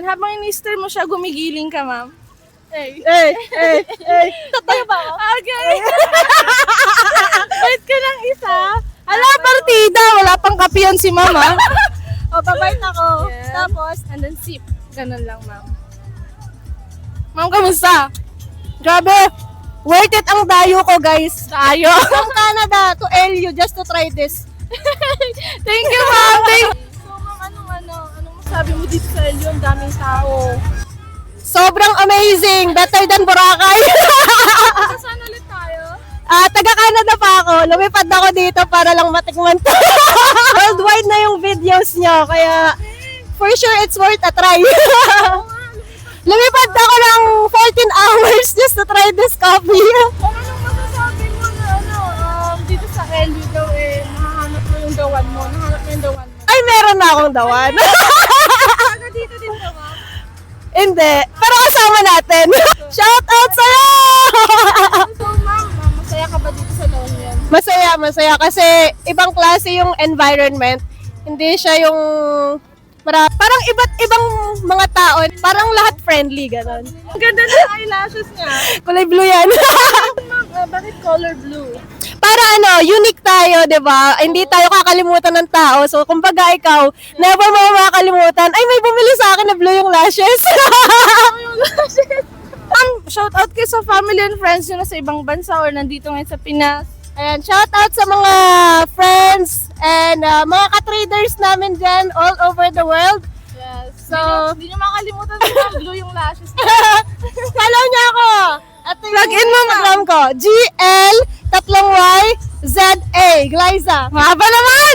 Habang in-stir mo siya, gumigiling ka, ma'am. Eh. Tatayo ba ako? Okay. Wait ka lang isa. Ala, partida! Wala pang kapiyon si mama. O, babait ako. Yeah. Tapos, And then sip. Ganun lang, ma'am. ma'am, kamusta? Grabe! Worth it ang dayo ko, guys. Tayo. From Canada to LU just to try this. Thank you, ma'am. So, ma'am, anong masabi mo dito sa Elio? Ang daming tao. Sobrang amazing! Better than Boracay! Saan ulit tayo? Taga-Canada pa ako. Lumipad ako dito para lang matikman to. Worldwide na yung videos nyo. Kaya, for sure, it's worth a try. Lumipad ako ng 14 hours just to try this coffee. Anong masasabi mo na dito sa Elio daw nahahanap mo yung dawan mo? Nahanap mo yung dawan mo? Ay, meron na akong dawan. Taga dito din ka, ma'am? Hindi. Pero kasama natin. Shout out sa'yo! So, ma'am, masaya ka ba dito sa La Union? Masaya kasi ibang klase yung environment. Hindi siya yung parang iba't ibang mga tao. Parang lahat friendly, gano'n. Ang ganda ng eyelashes niya. Kulay blue yan. Ma'am, bakit color blue? Para unique tayo, 'di ba? Hindi tayo kakalimutan ng tao. So, kumbaga ikaw, never mo makakalimutan. Ay, may bumili sa akin na blue yung lashes. Ma'am, shout out kayo sa family and friends nyo na sa ibang bansa or nandito ngayon sa Pinas. Ayan, shout out sa mga friends and mga ka-traders namin dyan all over the world. Yes. So- Hindi nyo makalimutan sa blue yung lashes. Follow niyo ako! At Plug in mo, ma'am. Instagram ko, GL, 3Y, ZA, Glyza. Mahaba naman!